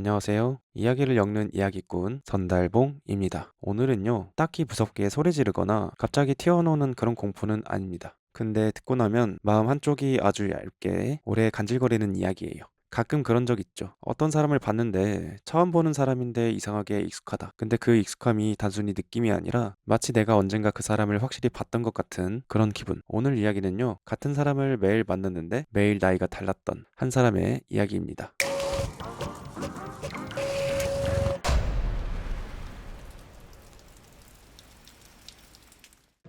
안녕하세요. 이야기를 엮는 이야기꾼 전달봉입니다. 오늘은요, 딱히 무섭게 소리 지르거나 갑자기 튀어나오는 그런 공포는 아닙니다. 근데 듣고 나면 마음 한쪽이 아주 얇게 오래 간질거리는 이야기예요. 가끔 그런 적 있죠. 어떤 사람을 봤는데 처음 보는 사람인데 이상하게 익숙하다. 근데 그 익숙함이 단순히 느낌이 아니라 마치 내가 언젠가 그 사람을 확실히 봤던 것 같은 그런 기분. 오늘 이야기는요, 같은 사람을 매일 만났는데 매일 나이가 달랐던 한 사람의 이야기입니다.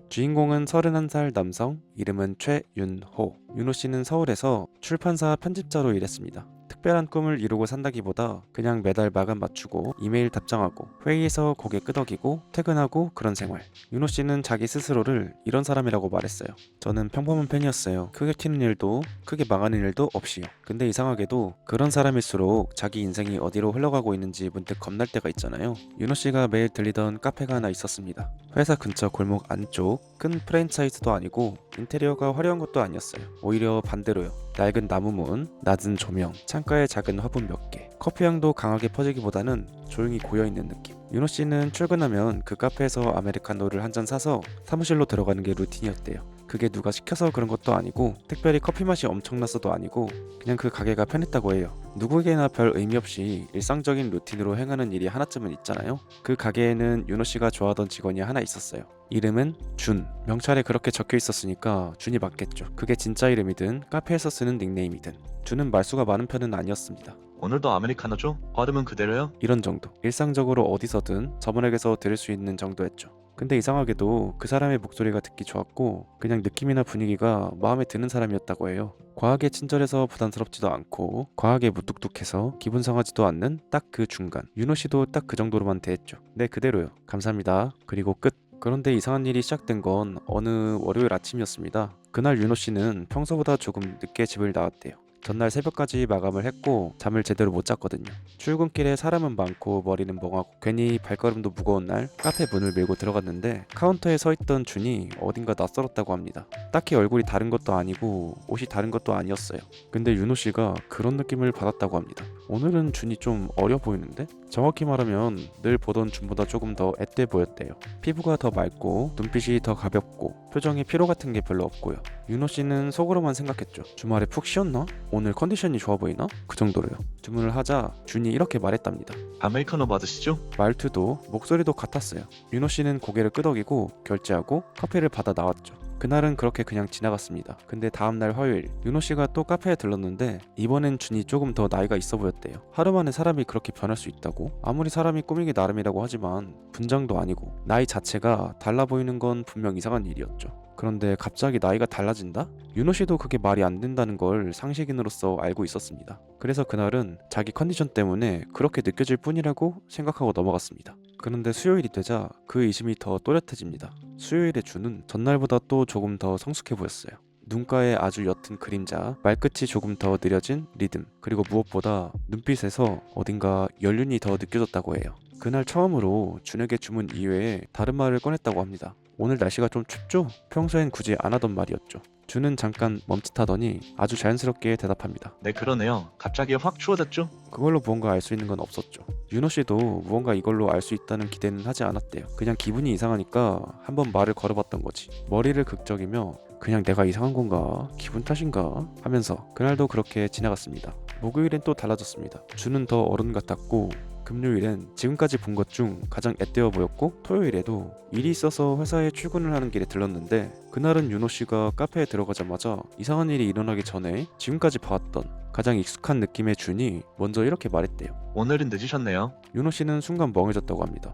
주인공은 31살 남성, 이름은 최윤호. 윤호 씨는 서울에서 출판사 편집자로 일했습니다. 특별한 꿈을 이루고 산다기보다 그냥 매달 마감 맞추고 이메일 답장하고 회의에서 고개 끄덕이고 퇴근하고 그런 생활. 윤호 씨는 자기 스스로를 이런 사람이라고 말했어요. 저는 평범한 팬이었어요. 크게 튀는 일도 크게 망하는 일도 없이요. 근데 이상하게도 그런 사람일수록 자기 인생이 어디로 흘러가고 있는지 문득 겁날 때가 있잖아요. 윤호 씨가 매일 들리던 카페가 하나 있었습니다. 회사 근처 골목 안쪽, 큰 프랜차이즈도 아니고 인테리어가 화려한 것도 아니었어요. 오히려 반대로요. 낡은 나무문, 낮은 조명, 창가에 작은 화분 몇 개. 커피 향도 강하게 퍼지기보다는 조용히 고여있는 느낌. 윤호 씨는 출근하면 그 카페에서 아메리카노를 한 잔 사서 사무실로 들어가는 게 루틴이었대요. 그게 누가 시켜서 그런 것도 아니고 특별히 커피 맛이 엄청났어도 아니고 그냥 그 가게가 편했다고 해요. 누구에게나 별 의미 없이 일상적인 루틴으로 행하는 일이 하나쯤은 있잖아요. 그 가게에는 윤호 씨가 좋아하던 직원이 하나 있었어요. 이름은 준. 명찰에 그렇게 적혀 있었으니까 준이 맞겠죠. 그게 진짜 이름이든 카페에서 쓰는 닉네임이든. 준은 말수가 많은 편은 아니었습니다. 오늘도 아메리카노죠? 얼음은 그대로요? 이런 정도. 일상적으로 어디서든 저번에게서 들을 수 있는 정도였죠. 근데 이상하게도 그 사람의 목소리가 듣기 좋았고 그냥 느낌이나 분위기가 마음에 드는 사람이었다고 해요. 과하게 친절해서 부담스럽지도 않고 과하게 무뚝뚝해서 기분 상하지도 않는 딱 그 중간. 윤호 씨도 딱 그 정도로만 대했죠. 네, 그대로요. 감사합니다. 그리고 끝. 그런데 이상한 일이 시작된 건 어느 월요일 아침이었습니다. 그날 윤호 씨는 평소보다 조금 늦게 집을 나왔대요. 전날 새벽까지 마감을 했고 잠을 제대로 못 잤거든요. 출근길에 사람은 많고 머리는 멍하고 괜히 발걸음도 무거운 날 카페 문을 밀고 들어갔는데 카운터에 서 있던 준이 어딘가 낯설었다고 합니다. 딱히 얼굴이 다른 것도 아니고 옷이 다른 것도 아니었어요. 근데 윤호 씨가 그런 느낌을 받았다고 합니다. 오늘은 준이 좀 어려 보이는데? 정확히 말하면 늘 보던 준보다 조금 더 앳돼 보였대요. 피부가 더 맑고 눈빛이 더 가볍고 표정에 피로 같은 게 별로 없고요. 윤호 씨는 속으로만 생각했죠. 주말에 푹 쉬었나? 오늘 컨디션이 좋아 보이나? 그 정도로요. 주문을 하자 준이 이렇게 말했답니다. 아메리카노 받으시죠? 말투도 목소리도 같았어요. 윤호 씨는 고개를 끄덕이고 결제하고 커피를 받아 나왔죠. 그날은 그렇게 그냥 지나갔습니다. 근데 다음날 화요일 윤호 씨가 또 카페에 들렀는데 이번엔 준이 조금 더 나이가 있어 보였대요. 하루 만에 사람이 그렇게 변할 수 있다고? 아무리 사람이 꾸미기 나름이라고 하지만 분장도 아니고 나이 자체가 달라 보이는 건 분명 이상한 일이었죠. 그런데 갑자기 나이가 달라진다? 윤호 씨도 그게 말이 안 된다는 걸 상식인으로서 알고 있었습니다. 그래서 그날은 자기 컨디션 때문에 그렇게 느껴질 뿐이라고 생각하고 넘어갔습니다. 그런데 수요일이 되자 그 의심이 더 또렷해집니다. 수요일의 준은 전날보다 또 조금 더 성숙해 보였어요. 눈가에 아주 옅은 그림자, 말끝이 조금 더 느려진 리듬, 그리고 무엇보다 눈빛에서 어딘가 연륜이 더 느껴졌다고 해요. 그날 처음으로 준에게 주문 이외에 다른 말을 꺼냈다고 합니다. 오늘 날씨가 좀 춥죠? 평소엔 굳이 안 하던 말이었죠. 준은 잠깐 멈칫하더니 아주 자연스럽게 대답합니다. 네, 그러네요. 갑자기 확 추워졌죠? 그걸로 무언가 알 수 있는 건 없었죠. 윤호 씨도 무언가 이걸로 알 수 있다는 기대는 하지 않았대요. 그냥 기분이 이상하니까 한번 말을 걸어봤던 거지. 머리를 극적이며 그냥 내가 이상한 건가? 기분 탓인가? 하면서 그날도 그렇게 지나갔습니다. 목요일엔 또 달라졌습니다. 준은 더 어른 같았고 금요일엔 지금까지 본 것 중 가장 앳되어 보였고 토요일에도 일이 있어서 회사에 출근을 하는 길에 들렀는데 그날은 윤호 씨가 카페에 들어가자마자 이상한 일이 일어나기 전에 지금까지 봐왔던 가장 익숙한 느낌의 준이 먼저 이렇게 말했대요. 오늘은 늦으셨네요. 윤호 씨는 순간 멍해졌다고 합니다.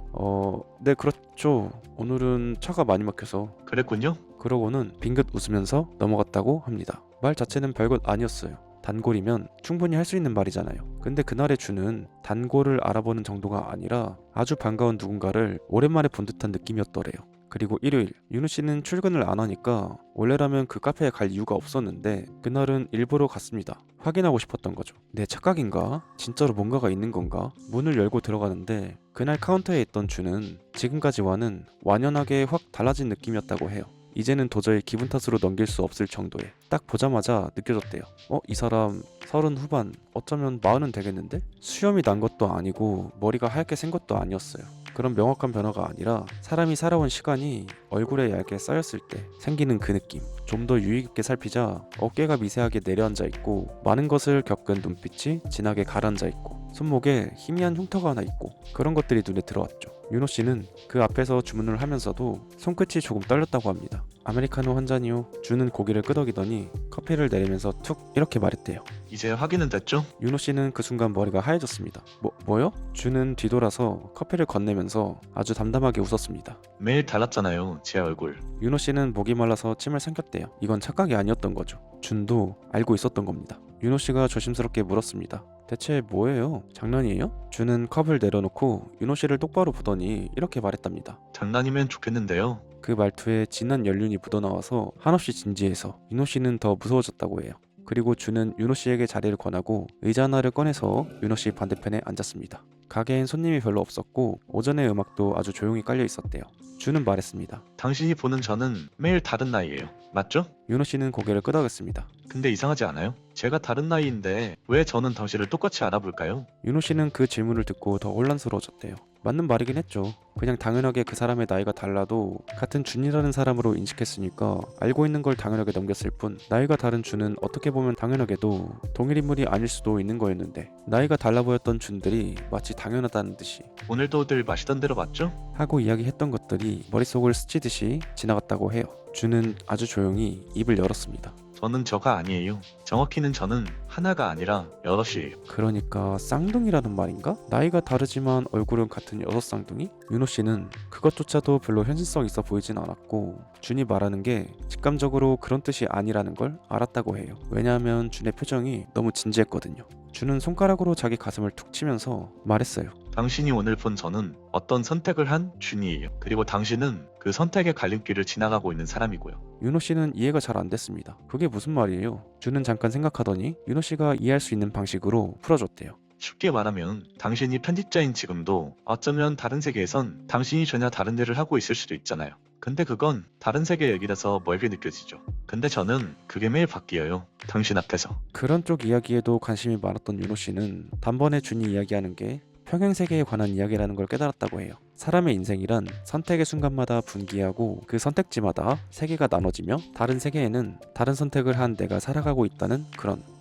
네, 그렇죠. 오늘은 차가 많이 막혀서. 그랬군요? 그러고는 빙긋 웃으면서 넘어갔다고 합니다. 말 자체는 별것 아니었어요. 단골이면 충분히 할 수 있는 말이잖아요. 근데 그날의 주는 단골을 알아보는 정도가 아니라 아주 반가운 누군가를 오랜만에 본 듯한 느낌이었더래요. 그리고 일요일, 윤우 씨는 출근을 안 하니까 원래라면 그 카페에 갈 이유가 없었는데 그날은 일부러 갔습니다. 확인하고 싶었던 거죠. 내 착각인가? 진짜로 뭔가가 있는 건가? 문을 열고 들어가는데 그날 카운터에 있던 주는 지금까지와는 완연하게 확 달라진 느낌이었다고 해요. 이제는 도저히 기분 탓으로 넘길 수 없을 정도에 딱 보자마자 느껴졌대요. 이 사람 30 후반, 어쩌면 40은 되겠는데? 수염이 난 것도 아니고 머리가 하얗게 생 것도 아니었어요. 그런 명확한 변화가 아니라 사람이 살아온 시간이 얼굴에 얇게 쌓였을 때 생기는 그 느낌. 좀 더 유의 깊게 살피자 어깨가 미세하게 내려앉아 있고 많은 것을 겪은 눈빛이 진하게 가라앉아 있고 손목에 희미한 흉터가 하나 있고 그런 것들이 눈에 들어왔죠. 윤호 씨는 그 앞에서 주문을 하면서도 손끝이 조금 떨렸다고 합니다. 아메리카노 한 잔이요. 주는 고기를 끄덕이더니 커피를 내리면서 툭 이렇게 말했대요. 이제 확인은 됐죠? 윤호 씨는 그 순간 머리가 하얘졌습니다. 뭐요? 주는 뒤돌아서 커피를 건네면서 아주 담담하게 웃었습니다. 매일 달랐잖아요, 제 얼굴. 윤호 씨는 목이 말라서 침을 삼켰대요. 이건 착각이 아니었던 거죠. 준도 알고 있었던 겁니다. 윤호 씨가 조심스럽게 물었습니다. 대체 뭐예요? 장난이에요? 주는 컵을 내려놓고 윤호 씨를 똑바로 보더니 이렇게 말했답니다. 장난이면 좋겠는데요. 그 말투에 진한 연륜이 묻어나와서 한없이 진지해서 윤호 씨는 더 무서워졌다고 해요. 그리고 주는 윤호 씨에게 자리를 권하고 의자 하나를 꺼내서 윤호 씨 반대편에 앉았습니다. 가게엔 손님이 별로 없었고 오전의 음악도 아주 조용히 깔려 있었대요. 주는 말했습니다. 당신이 보는 저는 매일 다른 나이예요. 맞죠? 윤호 씨는 고개를 끄덕였습니다. 근데 이상하지 않아요? 제가 다른 나이인데 왜 저는 당신을 똑같이 알아볼까요? 윤호 씨는 그 질문을 듣고 더 혼란스러워졌대요. 맞는 말이긴 했죠. 그냥 당연하게 그 사람의 나이가 달라도 같은 준이라는 사람으로 인식했으니까 알고 있는 걸 당연하게 넘겼을 뿐 나이가 다른 준은 어떻게 보면 당연하게도 동일 인물이 아닐 수도 있는 거였는데 나이가 달라 보였던 준들이 마치 당연하다는 듯이 오늘도 늘 마시던 대로 맞죠? 하고 이야기했던 것들이 머릿속을 스치듯이 지나갔다고 해요. 준은 아주 조용히 입을 열었습니다. 저는 저가 아니에요. 정확히는 저는 하나가 아니라 여럿이에요. 그러니까 쌍둥이라는 말인가? 나이가 다르지만 얼굴은 같은 여섯 쌍둥이? 윤호 씨는 그것조차도 별로 현실성 있어 보이진 않았고 준이 말하는 게 직감적으로 그런 뜻이 아니라는 걸 알았다고 해요. 왜냐하면 준의 표정이 너무 진지했거든요. 준은 손가락으로 자기 가슴을 툭 치면서 말했어요. 당신이 오늘 본 저는 어떤 선택을 한 준이에요. 그리고 당신은 그 선택의 갈림길을 지나가고 있는 사람이고요. 윤호 씨는 이해가 잘 안 됐습니다. 그게 무슨 말이에요? 준은 잠깐 생각하더니 윤호 씨가 이해할 수 있는 방식으로 풀어줬대요. 쉽게 말하면 당신이 편집자인 지금도 어쩌면 다른 세계에선 당신이 전혀 다른 일을 하고 있을 수도 있잖아요. 근데 그건 다른 세계 얘기라서 멀게 느껴지죠. 근데 저는 그게 매일 바뀌어요. 당신 앞에서. 그런 쪽 이야기에도 관심이 많았던 윤호 씨는 단번에 준이 이야기하는 게 평행 세계에 관한 이야기라는 걸 깨달았다고 해요. 사람의 인생이란 선택의 순간마다 분기하고 그 선택지마다 세계가 나눠지며 다른 세계에는 다른 선택을 한 내가 살아가고 있다는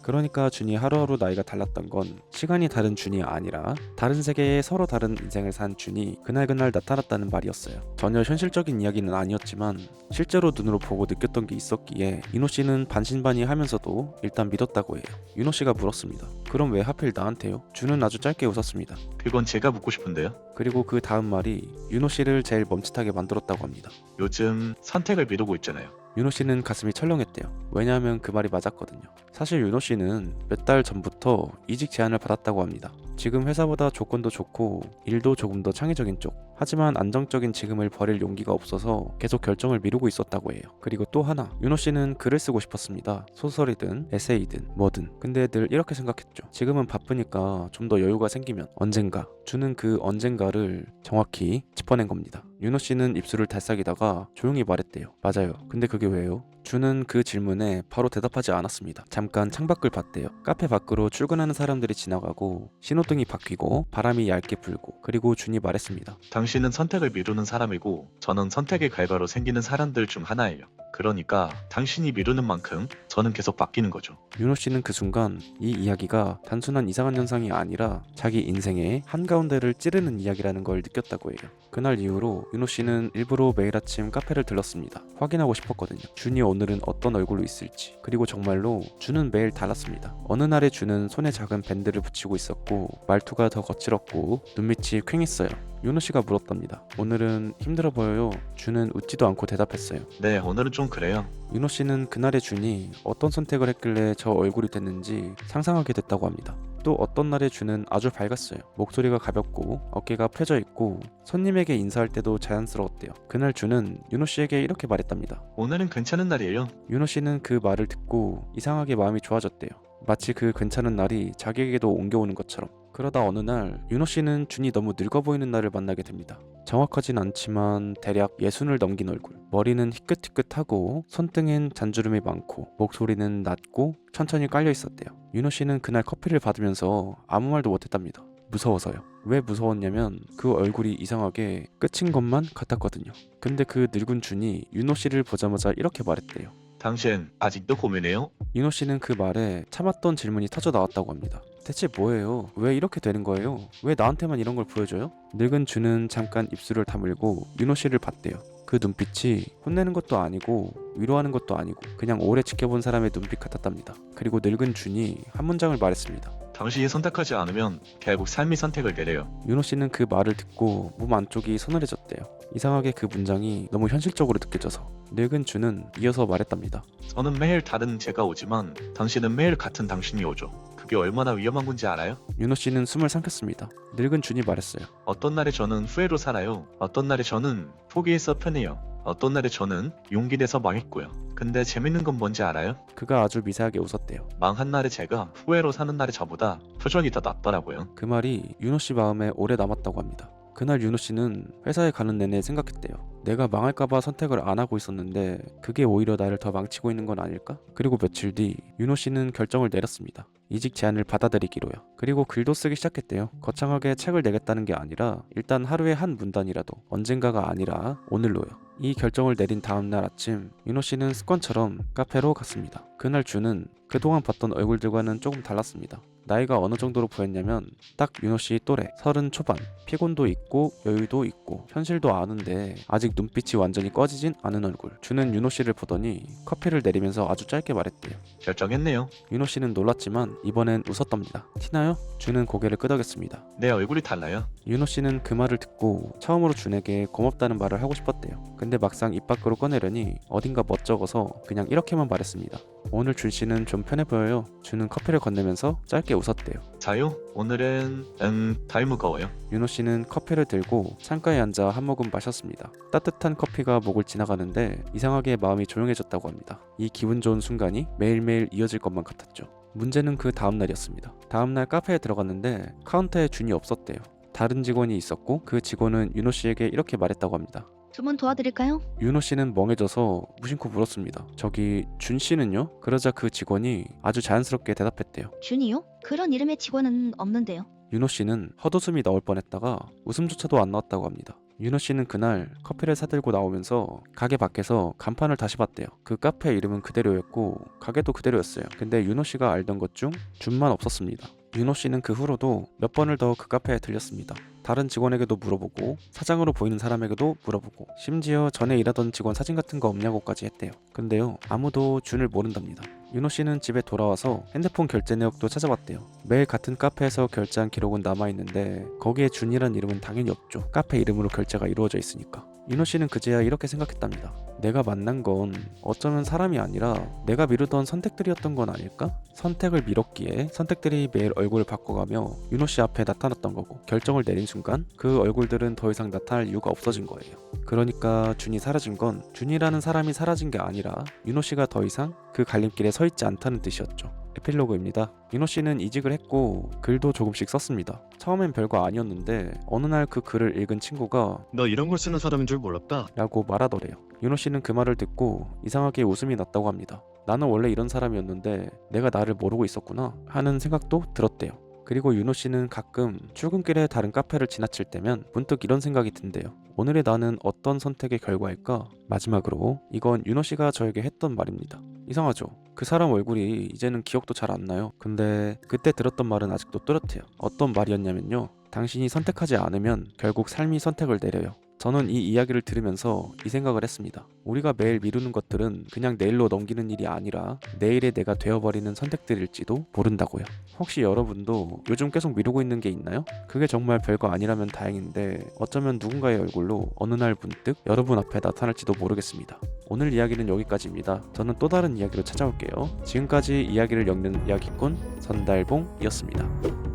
그러니까 준이 하루하루 나이가 달랐던 건 시간이 다른 준이 아니라 다른 세계에 서로 다른 인생을 산 준이 그날그날 나타났다는 말이었어요. 전혀 현실적인 이야기는 아니었지만 실제로 눈으로 보고 느꼈던 게 있었기에 윤호 씨는 반신반의하면서도 일단 믿었다고 해요. 윤호 씨가 물었습니다. 그럼 왜 하필 나한테요? 준은 아주 짧게 웃었습니다. 그건 제가 묻고 싶은데요. 그리고 그 다음 말이 윤호 씨를 제일 멈칫하게 만들었다고 합니다. 요즘 선택을 미루고 있잖아요. 윤호 씨는 가슴이 철렁했대요. 왜냐하면 그 말이 맞았거든요. 사실 윤호 씨는 몇 달 전부터 이직 제안을 받았다고 합니다. 지금 회사보다 조건도 좋고 일도 조금 더 창의적인 쪽. 하지만 안정적인 지금을 버릴 용기가 없어서 계속 결정을 미루고 있었다고 해요. 그리고 또 하나, 윤호 씨는 글을 쓰고 싶었습니다. 소설이든 에세이든 뭐든. 근데 늘 이렇게 생각했죠. 지금은 바쁘니까 좀 더 여유가 생기면 언젠가. 주는 그 언젠가를 정확히 짚어낸 겁니다. 윤호 씨는 입술을 달싹이다가 조용히 말했대요. 맞아요. 근데 그게 왜요? 주는 그 질문에 바로 대답하지 않았습니다. 잠깐 창밖을 봤대요. 카페 밖으로 출근하는 사람들이 지나가고 신호등이 바뀌고 바람이 얇게 불고 그리고 준이 말했습니다. 당신은 선택을 미루는 사람이고 저는 선택의 결과로 생기는 사람들 중 하나예요. 그러니까 당신이 미루는 만큼 저는 계속 바뀌는 거죠. 윤호 씨는 그 순간 이 이야기가 단순한 이상한 현상이 아니라 자기 인생의 한가운데를 찌르는 이야기라는 걸 느꼈다고 해요. 그날 이후로 윤호 씨는 일부러 매일 아침 카페를 들렀습니다. 확인하고 싶었거든요. 준이 오늘은 어떤 얼굴로 있을지. 그리고 정말로 준은 매일 달랐습니다. 어느 날에 준은 손에 작은 밴드를 붙이고 있었고 말투가 더 거칠었고 눈밑이 퀭했어요. 윤호 씨가 물었답니다. 오늘은 힘들어 보여요. 준은 웃지도 않고 대답했어요. 네, 오늘은 좀 그래요. 윤호 씨는 그날의 준이 어떤 선택을 했길래 저 얼굴이 됐는지 상상하게 됐다고 합니다. 또 어떤 날의 준은 아주 밝았어요. 목소리가 가볍고 어깨가 펴져 있고 손님에게 인사할 때도 자연스러웠대요. 그날 준은 윤호 씨에게 이렇게 말했답니다. 오늘은 괜찮은 날이에요. 윤호 씨는 그 말을 듣고 이상하게 마음이 좋아졌대요. 마치 그 괜찮은 날이 자기에게도 옮겨오는 것처럼. 그러다 어느 날 윤호 씨는 준이 너무 늙어 보이는 날을 만나게 됩니다. 정확하진 않지만 대략 60을 넘긴 얼굴, 머리는 희끗희끗하고 손등엔 잔주름이 많고 목소리는 낮고 천천히 깔려 있었대요. 윤호 씨는 그날 커피를 받으면서 아무 말도 못했답니다. 무서워서요. 왜 무서웠냐면 그 얼굴이 이상하게 끝인 것만 같았거든요. 근데 그 늙은 준이 윤호 씨를 보자마자 이렇게 말했대요. 당신 아직도 고민해요? 윤호 씨는 그 말에 참았던 질문이 터져 나왔다고 합니다. 대체 뭐예요? 왜 이렇게 되는 거예요? 왜 나한테만 이런 걸 보여줘요? 늙은 준은 잠깐 입술을 다물고 윤호 씨를 봤대요. 그 눈빛이 혼내는 것도 아니고 위로하는 것도 아니고 그냥 오래 지켜본 사람의 눈빛 같았답니다. 그리고 늙은 준이 한 문장을 말했습니다. 당신이 선택하지 않으면 결국 삶이 선택을 내려요. 윤호 씨는 그 말을 듣고 몸 안쪽이 서늘해졌대요. 이상하게 그 문장이 너무 현실적으로 느껴져서 늙은 준은 이어서 말했답니다. 저는 매일 다른 제가 오지만 당신은 매일 같은 당신이 오죠. 그게 얼마나 위험한 건지 알아요? 윤호 씨는 숨을 삼켰습니다. 늙은 준이 말했어요. 어떤 날에 저는 후회로 살아요. 어떤 날에 저는 포기해서 편해요. 어떤 날에 저는 용기 내서 망했고요. 근데 재밌는 건 뭔지 알아요? 그가 아주 미세하게 웃었대요. 망한 날에 제가 후회로 사는 날에 저보다 표정이 더 낫더라고요. 그 말이 윤호 씨 마음에 오래 남았다고 합니다. 그날 윤호 씨는 회사에 가는 내내 생각했대요. 내가 망할까봐 선택을 안 하고 있었는데 그게 오히려 나를 더 망치고 있는 건 아닐까? 그리고 며칠 뒤 윤호 씨는 결정을 내렸습니다. 이직 제안을 받아들이기로요. 그리고 글도 쓰기 시작했대요. 거창하게 책을 내겠다는 게 아니라 일단 하루에 한 문단이라도, 언젠가가 아니라 오늘로요. 이 결정을 내린 다음날 아침 윤호 씨는 습관처럼 카페로 갔습니다. 그날 준은 그동안 봤던 얼굴들과는 조금 달랐습니다. 나이가 어느 정도로 보였냐면 딱 윤호 씨 또래 30 초반, 피곤도 있고 여유도 있고 현실도 아는데 아직 눈빛이 완전히 꺼지진 않은 얼굴. 준은 윤호 씨를 보더니 커피를 내리면서 아주 짧게 말했대요. 결정했네요. 윤호 씨는 놀랐지만 이번엔 웃었답니다. 티나요? 준은 고개를 끄덕였습니다. 내 얼굴이 달라요. 윤호 씨는 그 말을 듣고 처음으로 준에게 고맙다는 말을 하고 싶었대요. 근데 막상 입 밖으로 꺼내려니 어딘가 멋쩍어서 그냥 이렇게만 말했습니다. 오늘 준 씨는 좀 편해 보여요. 준은 커피를 건네면서 짧게 웃었대요. 자요? 오늘은 달 무거워요. 윤호 씨는 커피를 들고 창가에 앉아 한 모금 마셨습니다. 따뜻한 커피가 목을 지나가는데 이상하게 마음이 조용해졌다고 합니다. 이 기분 좋은 순간이 매일매일 이어질 것만 같았죠. 문제는 그 다음날이었습니다. 다음날 카페에 들어갔는데 카운터에 준이 없었대요. 다른 직원이 있었고 그 직원은 윤호 씨에게 이렇게 말했다고 합니다. 주문 도와드릴까요? 윤호 씨는 멍해져서 무심코 물었습니다. 저기 준 씨는요? 그러자 그 직원이 아주 자연스럽게 대답했대요. 준이요? 그런 이름의 직원은 없는데요. 윤호 씨는 헛웃음이 나올 뻔했다가 웃음조차도 안 나왔다고 합니다. 윤호 씨는 그날 커피를 사들고 나오면서 가게 밖에서 간판을 다시 봤대요. 그 카페 이름은 그대로였고 가게도 그대로였어요. 근데 윤호 씨가 알던 것 중 준만 없었습니다. 윤호 씨는 그 후로도 몇 번을 더 그 카페에 들렸습니다. 다른 직원에게도 물어보고 사장으로 보이는 사람에게도 물어보고 심지어 전에 일하던 직원 사진 같은 거 없냐고까지 했대요. 근데요 아무도 준을 모른답니다. 윤호 씨는 집에 돌아와서 핸드폰 결제 내역도 찾아봤대요. 매일 같은 카페에서 결제한 기록은 남아있는데 거기에 준이란 이름은 당연히 없죠. 카페 이름으로 결제가 이루어져 있으니까. 윤호 씨는 그제야 이렇게 생각했답니다. 내가 만난 건 어쩌면 사람이 아니라 내가 미루던 선택들이었던 건 아닐까? 선택을 미뤘기에 선택들이 매일 얼굴을 바꿔가며 윤호 씨 앞에 나타났던 거고 결정을 내린 순간 그 얼굴들은 더 이상 나타날 이유가 없어진 거예요. 그러니까 준이 사라진 건 준이라는 사람이 사라진 게 아니라 윤호 씨가 더 이상 그 갈림길에 서 있지 않다는 뜻이었죠. 에필로그입니다. 윤호 씨는 이직을 했고 글도 조금씩 썼습니다. 처음엔 별거 아니었는데 어느 날 그 글을 읽은 친구가 너 이런 걸 쓰는 사람인 줄 몰랐다. 라고 말하더래요. 윤호 씨는 그 말을 듣고 이상하게 웃음이 났다고 합니다. 나는 원래 이런 사람이었는데 내가 나를 모르고 있었구나 하는 생각도 들었대요. 그리고 윤호 씨는 가끔 출근길에 다른 카페를 지나칠 때면 문득 이런 생각이 든대요. 오늘의 나는 어떤 선택의 결과일까? 마지막으로 이건 윤호 씨가 저에게 했던 말입니다. 이상하죠? 그 사람 얼굴이 이제는 기억도 잘 안 나요. 근데 그때 들었던 말은 아직도 또렷해요. 어떤 말이었냐면요. 당신이 선택하지 않으면 결국 삶이 선택을 내려요. 저는 이 이야기를 들으면서 이 생각을 했습니다. 우리가 매일 미루는 것들은 그냥 내일로 넘기는 일이 아니라 내일의 내가 되어버리는 선택들일지도 모른다고요. 혹시 여러분도 요즘 계속 미루고 있는 게 있나요? 그게 정말 별거 아니라면 다행인데 어쩌면 누군가의 얼굴로 어느 날 문득 여러분 앞에 나타날지도 모르겠습니다. 오늘 이야기는 여기까지입니다. 저는 또 다른 이야기로 찾아올게요. 지금까지 이야기를 엮는 이야기꾼 선달봉이었습니다.